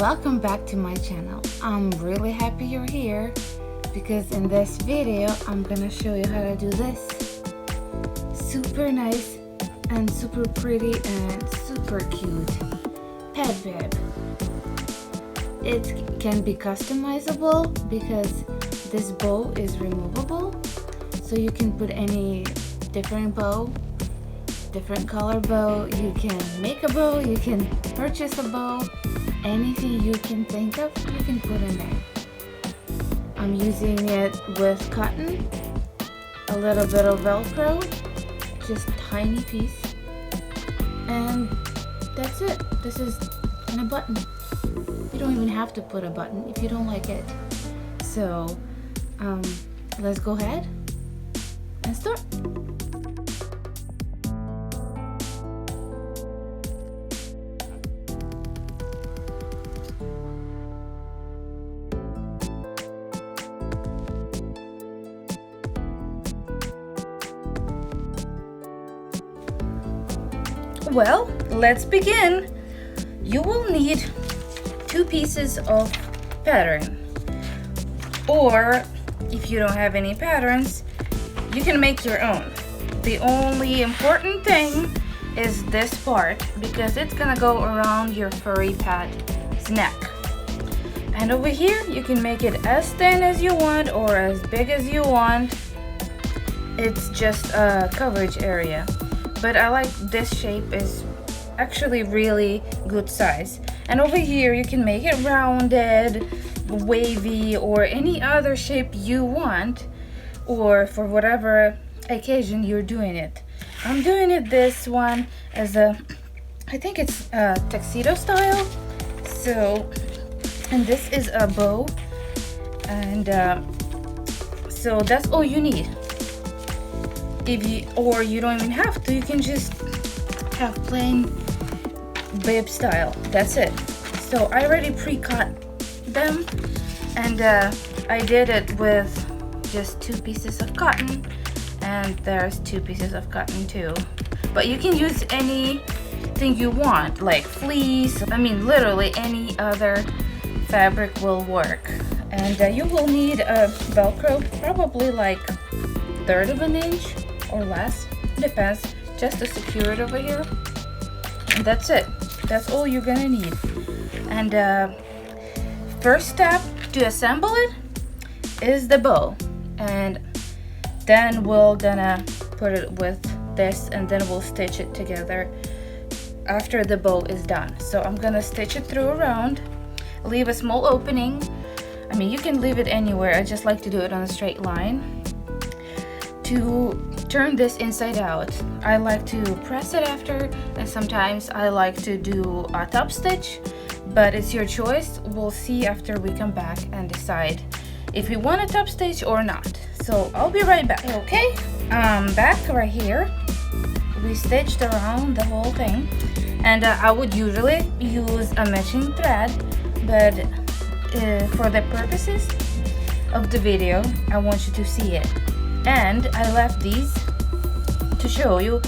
welcome back to my channel. I'm really happy you're here because in this video I'm gonna show you how to do this super nice and super pretty and super cute pet bib. It can be customizable because this bow is removable, so you can put any different bow, different color bow. You can make a bow, you can purchase a bow, anything you can think of you can put in there. I'm using it with cotton, a little bit of Velcro, just tiny piece, and that's it. This is and a button. You don't even have to put a button if you don't like it. So let's go ahead and start. Well, let's begin. You will need 2 pieces of pattern, or if you don't have any patterns, you can make your own. The only important thing is this part because it's gonna go around your furry pet's neck. And over here, you can make it as thin as you want or as big as you want. It's just a coverage area. But I like this shape, is actually really good size. And over here you can make it rounded, wavy, or any other shape you want, or for whatever occasion you're doing it. I'm doing it this one as a, I think it's a tuxedo style. So, and this is a bow, and so that's all you need. If you, or you don't even have to, you can just have plain bib style. That's it. So I already pre-cut them, and I did it with just 2 pieces of cotton, and there's 2 pieces of cotton too. But you can use anything you want, like fleece. I mean, literally any other fabric will work. And you will need a Velcro, probably like 1/3 of an inch or less, depends, just to secure it over here. And that's it. That's all you're gonna need. And first step to assemble it is the bow, and then we're gonna put it with this, and then we'll stitch it together after the bow is done. So I'm gonna stitch it through around, leave a small opening. I mean, you can leave it anywhere. I just like to do it on a straight line. To turn this inside out, I like to press it after, and sometimes I like to do a top stitch, but it's your choice. We'll see after we come back and decide if we want a top stitch or not. So I'll be right back. Okay, back right here. We stitched around the whole thing, and I would usually use a matching thread, but for the purposes of the video, I want you to see it. And I left these to show you.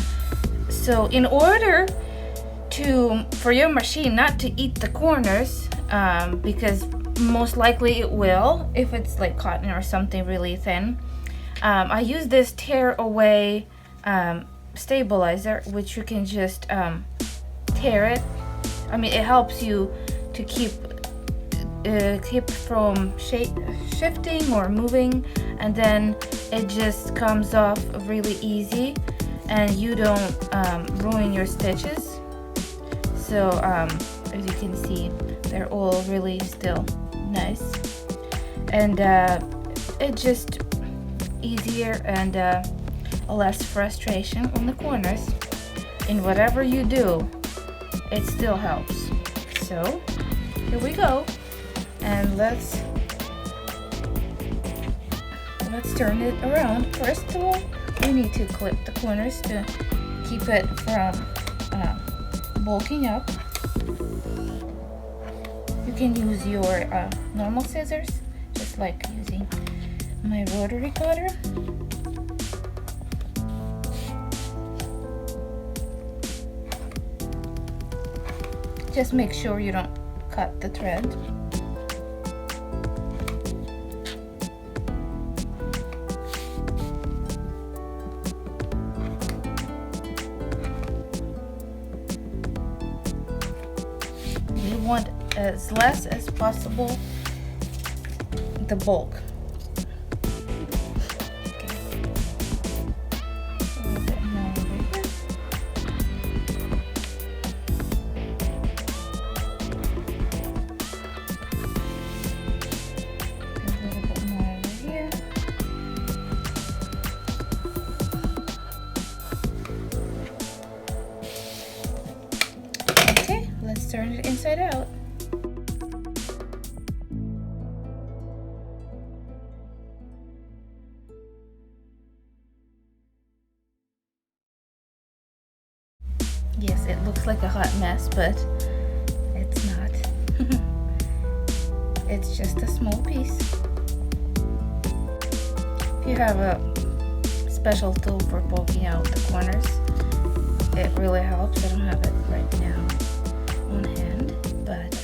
So in order for your machine not to eat the corners, because most likely it will if it's like cotton or something really thin, I use this tear away stabilizer, which you can just tear it. I mean, it helps you to keep from shifting or moving, and then it just comes off really easy, and you don't ruin your stitches. So as you can see, they're all really still nice, and it's just easier and less frustration on the corners. In whatever you do, it still helps. So here we go. And let's turn it around. First of all, we need to clip the corners to keep it from bulking up. You can use your normal scissors, just like using my rotary cutter. Just make sure you don't cut the thread. We want as less as possible the bulk. Let's turn it inside out. Yes, it looks like a hot mess, but it's not. It's just a small piece. If you have a special tool for poking out the corners, it really helps. I don't have it right now on hand, but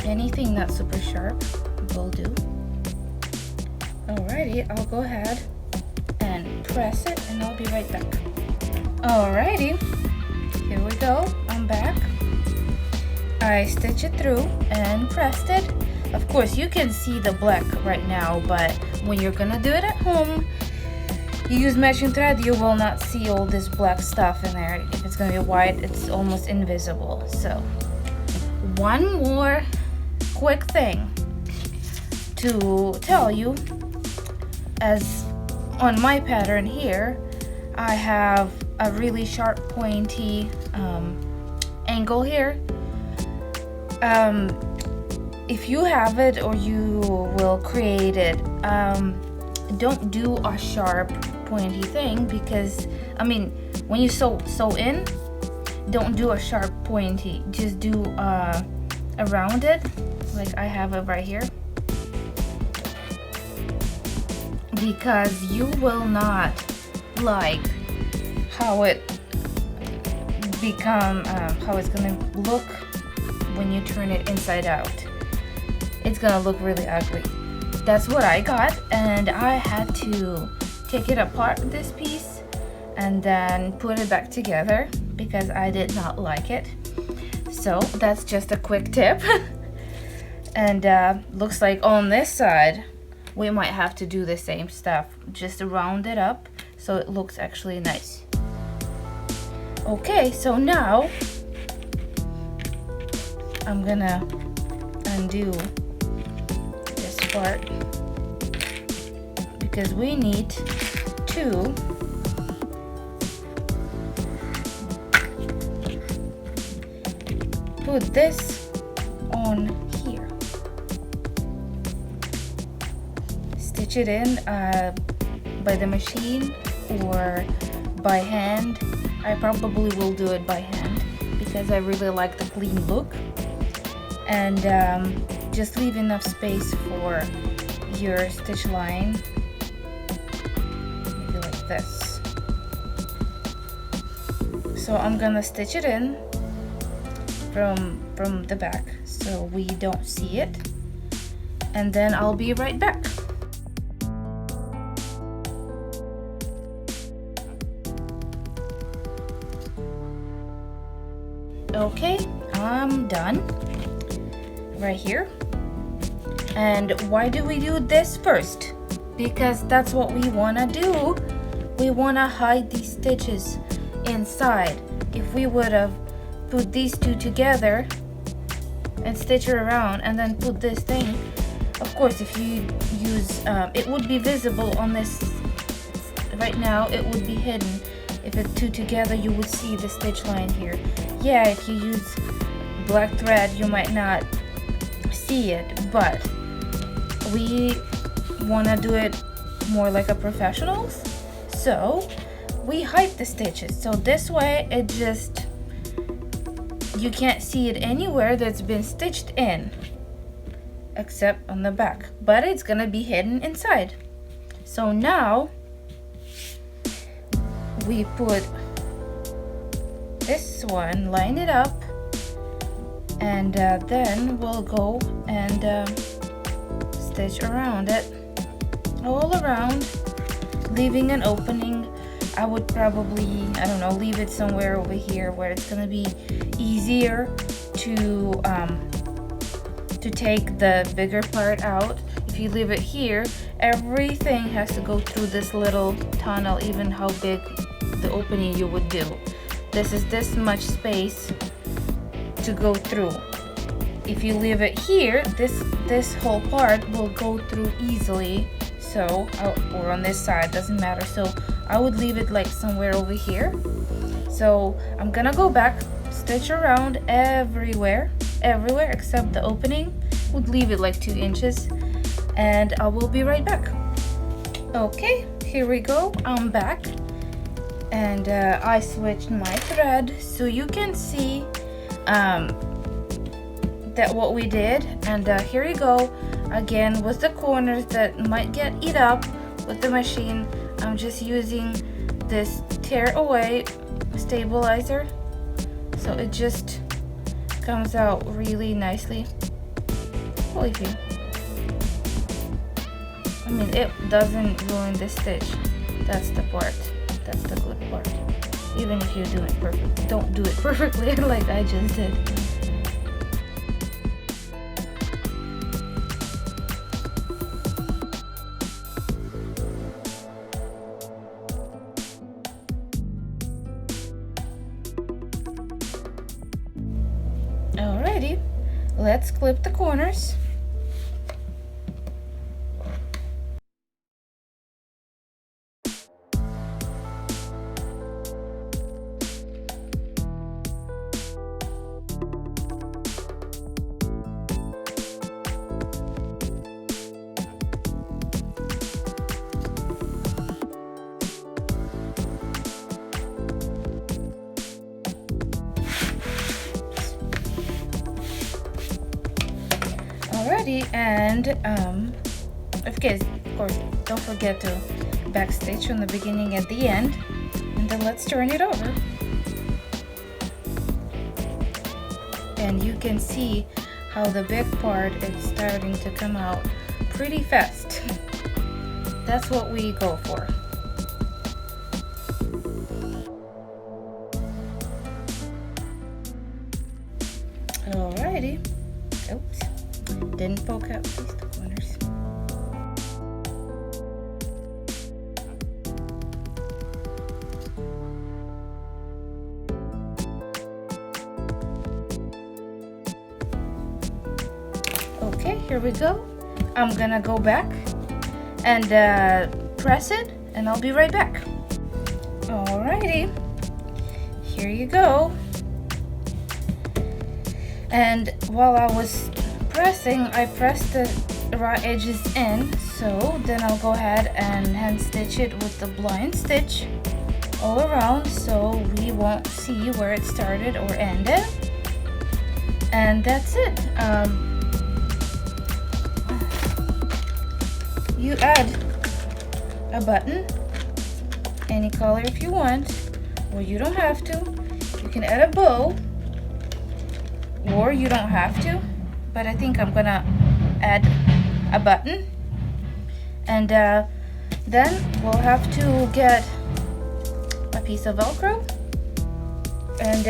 anything not super sharp will do. Alrighty, I'll go ahead and press it and I'll be right back. Alrighty, here we go. I'm back. I stitched it through and pressed it. Of course, you can see the black right now, but when you're gonna do it at home, you use matching thread, you will not see all this black stuff in there. If it's gonna be white, it's almost invisible. So, one more quick thing to tell you, as on my pattern here, I have a really sharp pointy angle here. If you have it or you will create it, don't do a sharp pointy thing, because I mean, when you sew in, don't do a sharp pointy, just do around it, like I have it right here, because you will not like how it how it's gonna look when you turn it inside out. It's gonna look really ugly. That's what I got, and I had to take it apart, this piece, and then put it back together because I did not like it. So that's just a quick tip. And looks like on this side we might have to do the same stuff, just round it up so it looks actually nice. Okay, so now I'm gonna undo this part because we need to put this on here. Stitch it in by the machine or by hand. I probably will do it by hand because I really like the clean look. And just leave enough space for your stitch line, maybe like this. So I'm gonna stitch it in from the back so we don't see it, and then I'll be right back. Okay, I'm done right here. And why do we do this first? Because that's what we want to do. We want to hide these stitches inside. If we would have put these two together and stitch it around and then put this thing, of course if you use it would be visible on this. Right now it would be hidden. If it's two together, you would see the stitch line here. Yeah, if you use black thread, you might not see it, but we want to do it more like a professionals, so we hide the stitches. So this way, it just, you can't see it anywhere that's been stitched in, except on the back, but it's gonna be hidden inside. So now we put this one, line it up and then we'll go and stitch around it all around, leaving an opening. I would probably, I don't know, leave it somewhere over here where it's gonna be easier to take the bigger part out. If you leave it here, everything has to go through this little tunnel, even how big the opening you would do. This is this much space to go through. If you leave it here, this whole part will go through easily. So, or on this side, doesn't matter. So I would leave it like somewhere over here. So I'm gonna go back, stitch around everywhere except the opening. Would leave it like 2 inches, and I will be right back. Okay, here we go. I'm back, and I switched my thread so you can see that what we did. And here we go again with the corners that might get eat up with the machine. I'm just using this tear away stabilizer, so it just comes out really nicely. Holy phew. I mean, it doesn't ruin the stitch. That's the part. That's the good part. Even if you do it perfect, don't do it perfectly like I just did. Alrighty, let's clip the corners. And of course, don't forget to backstitch from the beginning at the end, and then let's turn it over. And you can see how the big part is starting to come out pretty fast. That's what we go for. Alrighty. Oops. Didn't poke out these corners. Okay, here we go. I'm gonna go back and press it, and I'll be right back. Alrighty, here you go. And while I was pressing, I pressed the raw edges in, so then I'll go ahead and hand stitch it with the blind stitch all around, so we won't see where it started or ended. And that's it. You add a button, any color if you want, or you don't have to. You can add a bow, or you don't have to. But I think I'm gonna add a button, and then we'll have to get a piece of Velcro and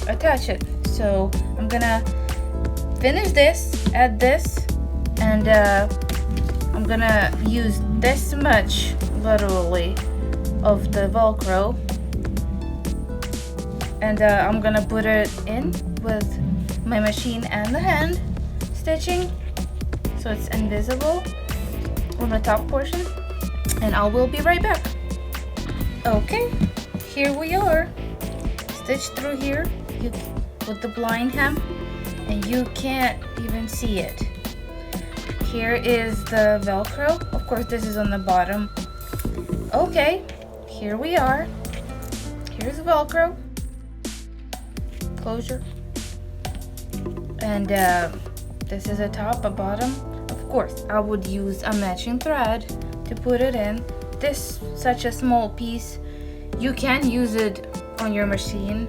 attach it. So I'm gonna finish this, add this, and I'm gonna use this much, literally, of the Velcro, and I'm gonna put it in with my machine and the hand stitching, so it's invisible on the top portion, and I will be right back. Okay, here we are. Stitch through here with the blind hem, and you can't even see it. Here is the Velcro. Of course, this is on the bottom. Okay, here we are. Here's Velcro. Closure. And this is a top, a bottom. Of course, I would use a matching thread to put it in. This such a small piece, you can use it on your machine,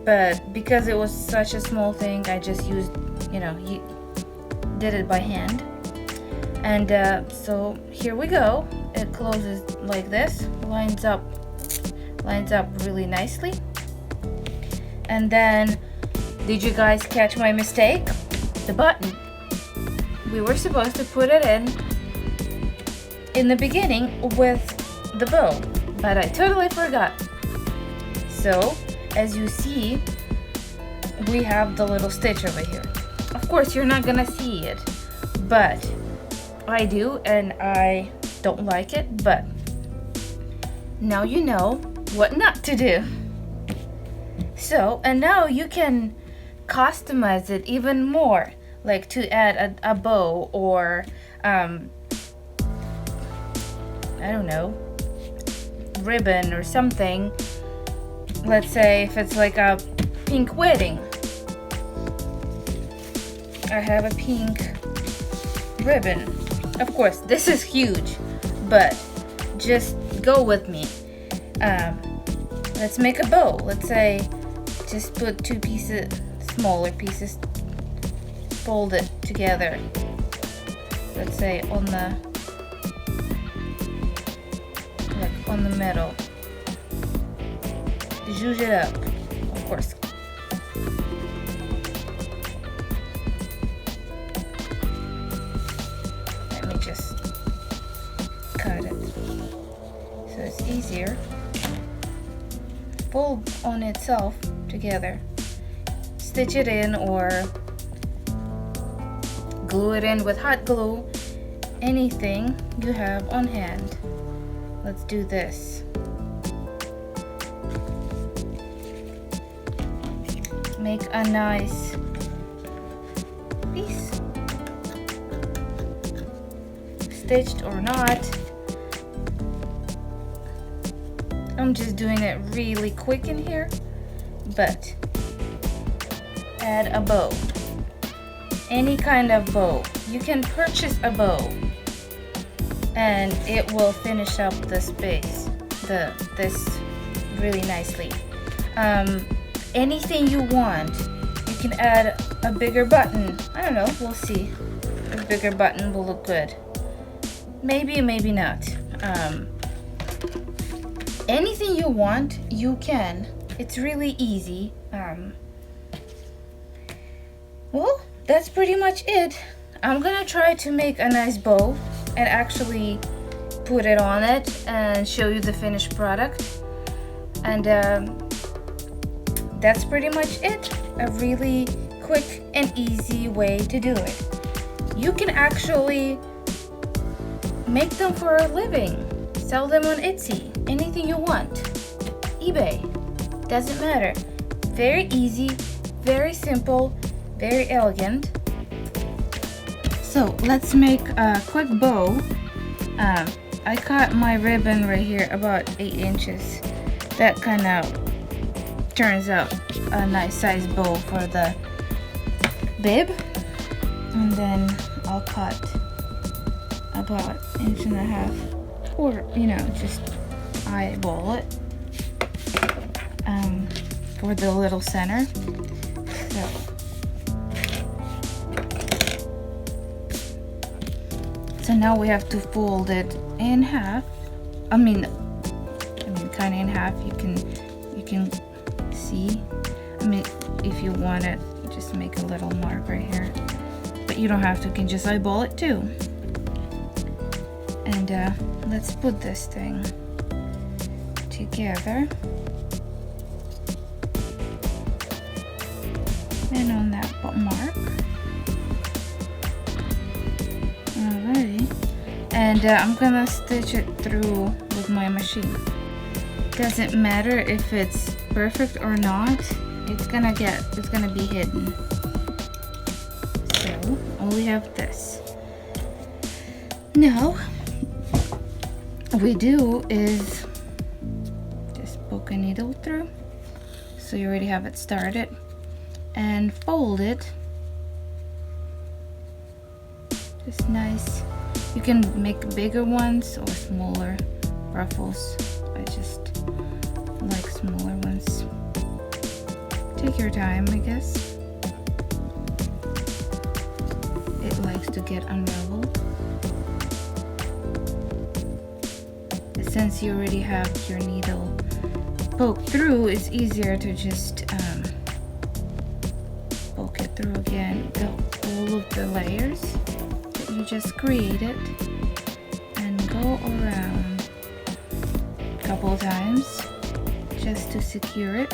but because it was such a small thing, I just used, did it by hand. And so here we go. It closes like this, lines up really nicely. And then, did you guys catch my mistake? The button. We were supposed to put it in the beginning with the bow, but I totally forgot. So, as you see, we have the little stitch over here. Of course, you're not gonna see it, but I do, and I don't like it, but now you know what not to do. So, and now you can customize it even more, like to add a bow or I don't know, ribbon or something. Let's say if it's like a pink wedding, I have a pink ribbon. Of course, this is huge, but just go with me. Let's make a bow. Let's say just put two pieces, smaller pieces, fold it together. Let's say on the middle. Zhuzh it up, of course. Let me just cut it so it's easier. Fold on itself together. Stitch it in or glue it in with hot glue. Anything you have on hand. Let's do this. Make a nice piece. Stitched or not. I'm just doing it really quick in here, but add a bow. Any kind of bow. You can purchase a bow and it will finish up the space, this really nicely. Anything you want. You can add a bigger button. I don't know, we'll see. A bigger button will look good. Maybe, maybe not. Anything you want, you can. It's really easy. Well, that's pretty much it. I'm gonna try to make a nice bow and actually put it on it and show you the finished product. And that's pretty much it. A really quick and easy way to do it. You can actually make them for a living. Sell them on Etsy. Anything you want. eBay. Doesn't matter. Very easy, very simple, very elegant. So let's make a quick bow. I cut my ribbon right here about 8 inches. That kind of turns out a nice size bow for the bib. And then I'll cut about 1.5 inches, or just eyeball it for the little center. So now we have to fold it in half. I mean kind of in half. You can see. I mean, if you want it, just make a little mark right here. But you don't have to. You can just eyeball it too. And let's put this thing together. And on that mark. Alrighty. And I'm gonna stitch it through with my machine. Doesn't matter if it's perfect or not. It's gonna be hidden. So all we have this. Now we do is just poke a needle through, so you already have it started, and fold it just nice. You can make bigger ones or smaller ruffles. I just like smaller ones. Take your time, I guess. It likes to get unraveled. Since you already have your needle poked through, it's easier to just poke it through again, all of the layers that you just created, and go around a couple of times just to secure it.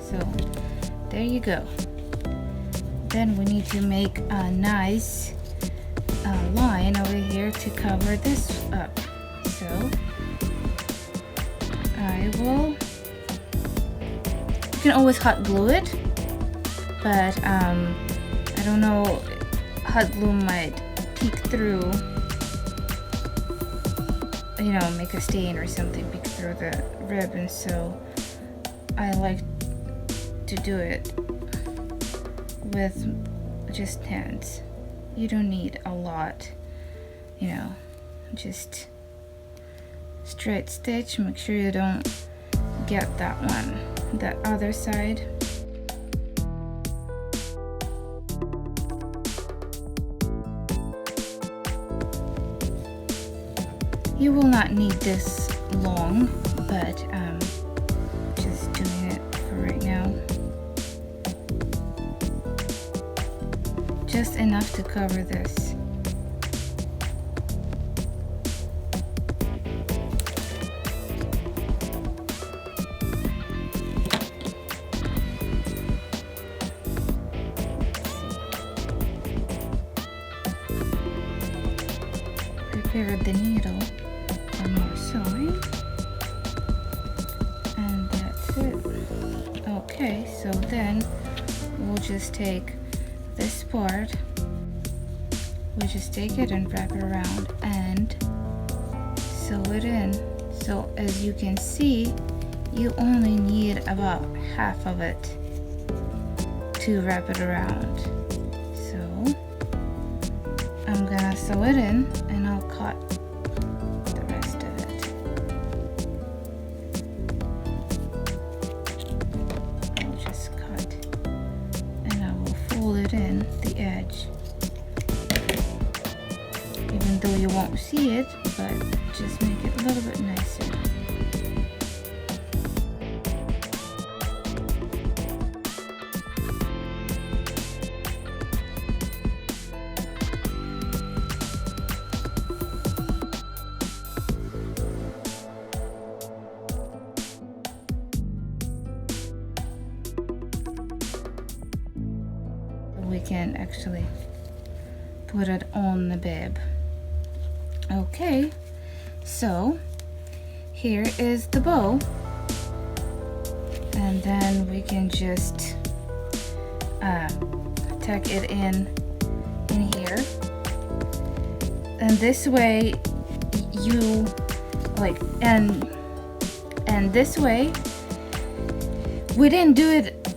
So there you go. Then we need to make a nice line over here to cover this up. So you can always hot glue it, but I don't know, hot glue might peek through, you know, make a stain or something, peek through the ribbon. So I like to do it with just hands. You don't need a lot, you know, just straight stitch. Make sure you don't get that one, that other side. You will not need this long, but just doing it for right now. Just enough to cover this. Prepare the needle for more sewing, and that's it. Okay, so then we'll just take this part, we just take it and wrap it around and sew it in. So as you can see, you only need about half of it to wrap it around. So I'm gonna sew it in and I'll cut the rest of it. I'll just cut and I will fold it in the edge, even though you won't see it, but just make it a little bit nicer. We can actually put it on the bib. Okay, so here is the bow, and then we can just tuck it in here, and this way you like, and this way we didn't do it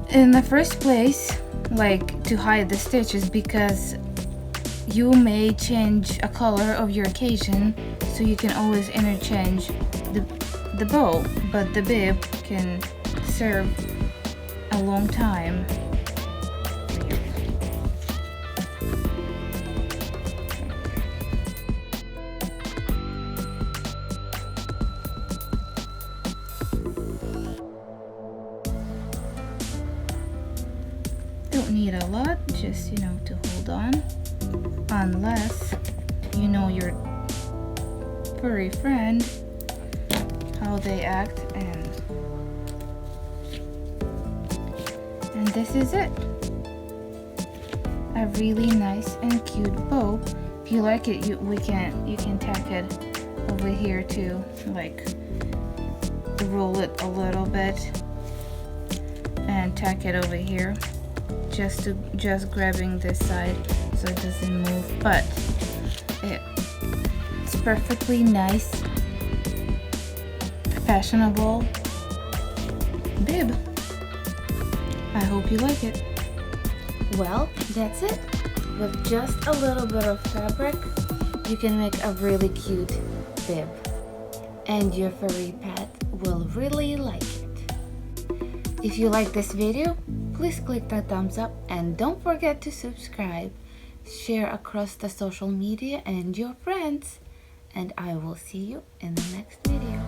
in the first place, like to hide the stitches, because you may change a color of your occasion, so you can always interchange the bow, but the bib can serve a long time. Don't need a lot, just, you know, to hold on, unless you know your furry friend, how they act, and this is it. A really nice and cute bow. If you like it, you can tack it over here too, like roll it a little bit and tack it over here, just grabbing this side so it doesn't move. But it's perfectly nice, fashionable bib. I hope you like it. Well, that's it. With just a little bit of fabric, you can make a really cute bib, and your furry pet will really like it. If you like this video, please click that thumbs up and don't forget to subscribe, share across the social media and your friends, and I will see you in the next video.